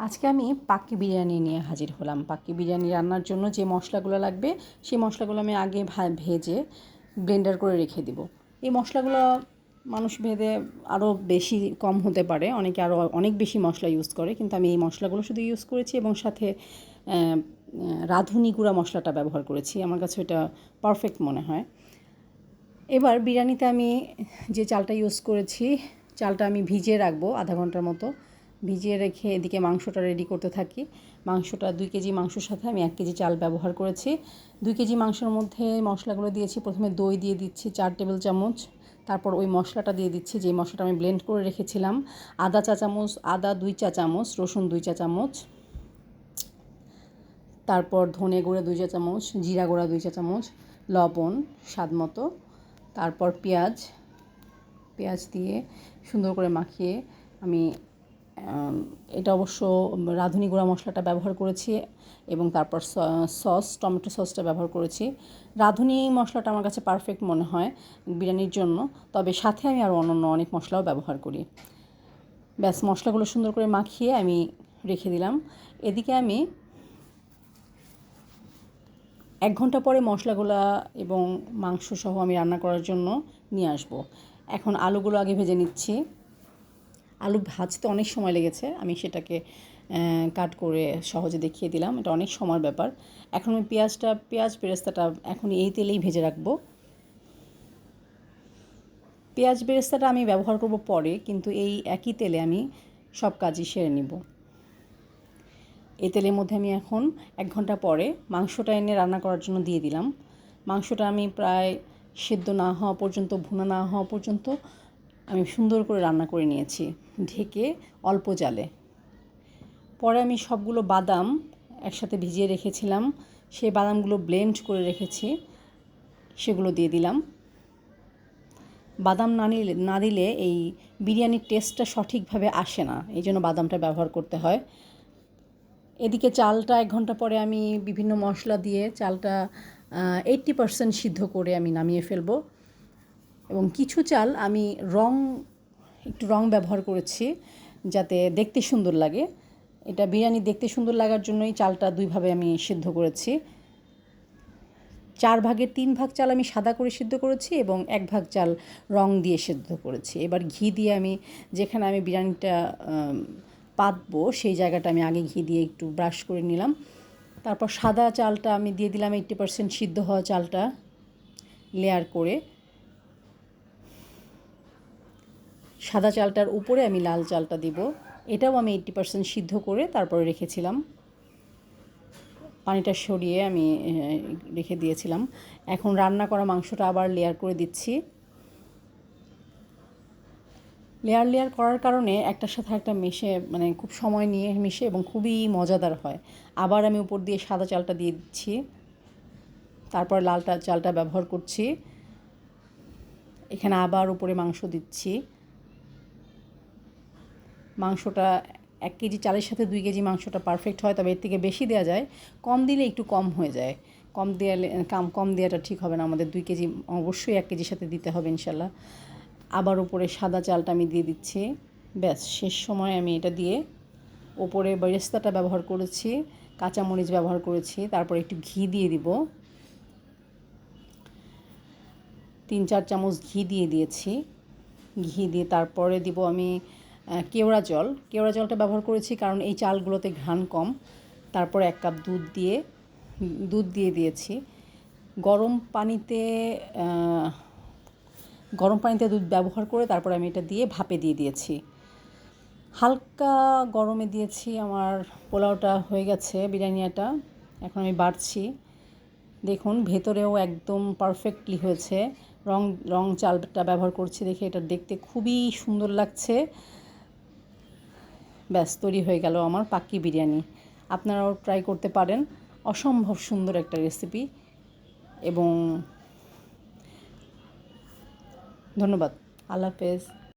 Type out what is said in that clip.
আজকে আমি পাক্কি বিরিয়ানি নিয়ে হাজির হলাম। পাক্কি বিরিয়ানি রান্নার জন্য যে মশলাগুলো লাগবে সেই মশলাগুলো আমি আগে ভেজে ব্লেন্ডার করে রেখে দিব। এই মশলাগুলো মানুষ ভেদে আরও বেশি কম হতে পারে, অনেকে আরও অনেক বেশি মশলা ইউজ করে, কিন্তু আমি এই মশলাগুলো শুধু ইউজ করেছি এবং সাথে রাঁধুনি গুঁড়া মশলাটা ব্যবহার করেছি। আমার কাছে এটা পারফেক্ট মনে হয়। এবার বিরিয়ানিতে আমি যে চালটা ইউজ করেছি, চালটা আমি ভিজিয়ে রাখবো আধা ঘন্টার মতো। ভিজিয়ে রেখে এদিকে মাংসটা রেডি করতে থাকি। মাংসটা 2 কেজি মাংসর সাথে আমি 1 কেজি চাল ব্যবহার করেছি। 2 কেজি মাংসের মধ্যে মশলাগুলো দিয়েছি। প্রথমে দই দিয়ে দিচ্ছি 4 টেবিল চামচ। তারপর ওই মশলাটা দিয়ে দিচ্ছি, যে মশলাটা আমি ব্লেন্ড করে রেখেছিলাম। আদা 2 চা চামচ, রসুন 2 চা চামচ, তারপর ধনে গুঁড়া 2 চা চামচ, জিরা গুঁড়া 2 চা চামচ, লবণ স্বাদ মতো, তারপর পেঁয়াজ দিয়ে সুন্দর করে মাখিয়ে আমি এটা অবশ্য রাঁধুনি গুঁড়া মশলাটা ব্যবহার করেছি এবং তারপর টমেটো সসটা ব্যবহার করেছি। রাঁধুনি মশলাটা আমার কাছে পারফেক্ট মনে হয় বিরিয়ানির জন্য, তবে সাথে আমি আরও অন্যান্য অনেক মশলাও ব্যবহার করি। ব্যাস, মশলাগুলো সুন্দর করে মাখিয়ে আমি রেখে দিলাম। এদিকে আমি 1 ঘন্টা পরে মশলাগুলা এবং মাংস সহ আমি রান্না করার জন্য নিয়ে আসব। এখন আলুগুলো আগে ভেজে নিচ্ছি। আলু ভাজতে অনেক সময় লেগেছে, আমি সেটাকে কাট করে সহজে দেখিয়ে দিলাম। এটা অনেক সময়ের ব্যাপার। এখন আমি পেঁয়াজ বেরেস্তাটা এখন এই তেলেই ভেজে রাখবো। পেঁয়াজ বেরেস্তাটা আমি ব্যবহার করব পরে, কিন্তু এই একই তেলে আমি সব কাজই সেরে নিব। এই তেলের মধ্যে আমি এখন 1 ঘন্টা পরে মাংসটা এনে রান্না করার জন্য দিয়ে দিলাম। মাংসটা আমি প্রায় সেদ্ধ না হওয়া পর্যন্ত, ভুনা না হওয়া পর্যন্ত আমি সুন্দর করে রান্না করে নিয়েছি ঢেকে অল্প জালে। পরে আমি সবগুলো বাদাম একসাথে ভিজিয়ে রেখেছিলাম, সেই বাদামগুলো ব্লেন্ড করে রেখেছি, সেগুলো দিয়ে দিলাম। বাদাম না দিলে এই বিরিয়ানির টেস্টটা সঠিকভাবে আসে না, এই জন্য বাদামটা ব্যবহার করতে হয়। এদিকে চালটা 1 ঘন্টা পরে আমি বিভিন্ন মশলা দিয়ে চালটা 80% সিদ্ধ করে আমি নামিয়ে ফেলবো। এবং কিছু চাল আমি একটু রং ব্যবহার করেছি যাতে দেখতে সুন্দর লাগে। এটা বিরিয়ানি দেখতে সুন্দর লাগার জন্যই চালটা 2 ভাবে আমি সিদ্ধ করেছি। 4 ভাগের 3 ভাগ চাল আমি সাদা করে সিদ্ধ করেছি এবং 1 ভাগ চাল রং দিয়ে সিদ্ধ করেছি। এবার ঘি দিয়ে আমি যেখানে আমি বিরিয়ানিটা পাতবো সেই জায়গাটা আমি আগে ঘি দিয়ে একটু ব্রাশ করে নিলাম। তারপর সাদা চালটা আমি দিয়ে দিলাম, 80% সিদ্ধ হওয়া চালটা লেয়ার করে। সাদা চালটার উপরে আমি লাল চালটা দিব, এটাও আমি 80% সিদ্ধ করে তারপরে রেখেছিলাম। পানিটা সরিয়ে আমি রেখে দিয়েছিলাম। এখন রান্না করা মাংসটা আবার লেয়ার করে দিচ্ছি। লেয়ার করার কারণে একটার সাথে একটা মিশে, মানে খুব সময় নিয়ে মিশে এবং খুবই মজাদার হয়। আবার আমি উপর দিয়ে সাদা চালটা দিয়ে দিচ্ছি, তারপর চালটা ব্যবহার করছি। এখানে আবার উপরে মাংস দিচ্ছি। মাংসটা 1 কেজি চালের সাথে 2 কেজি মাংসটা পারফেক্ট হয়, তবে এর থেকে বেশি দেওয়া যায়। কম দিলে একটু কম হয়ে যায়। কম দেওয়াটা ঠিক হবে না, আমাদের 2 কেজি অবশ্যই 1 কেজির সাথে দিতে হবে ইনশাল্লাহ। আবার উপরে সাদা চালটা আমি দিয়ে দিচ্ছি। ব্যাস, শেষ সময় আমি এটা দিয়ে ওপরে বেরেস্তাটা ব্যবহার করেছি, কাঁচামরিচ ব্যবহার করেছি, তারপর একটু ঘি দিয়ে দিব। 3-4 চামচ ঘি দিয়ে দিয়েছি। ঘি দিয়ে তারপরে দিব আমি কেওড়া জলটা ব্যবহার করেছি কারণ এই চালগুলোতে ঘ্রাণ কম। তারপর 1 কাপ দুধ দিয়ে দিয়েছি। গরম পানিতে দুধ ব্যবহার করে তারপর আমি এটা দিয়ে ভাপে দিয়ে দিয়েছি। হালকা গরমে দিয়েছি। আমার পোলাওটা হয়ে গেছে, বিরিয়ানিটা এখন আমি বাড়ছি। দেখুন ভেতরেও একদম পারফেক্টলি হয়েছে। রং চালটা ব্যবহার করছি দেখে এটা দেখতে খুবই সুন্দর লাগছে। ব্যাস, তৈরি হয়ে গেল আমার পাক্কি বিরিয়ানি। আপনারাও ট্রাই করতে পারেন, অসম্ভব সুন্দর একটা রেসিপি। এবং ধন্যবাদ, আল্লাহ হাফেজ।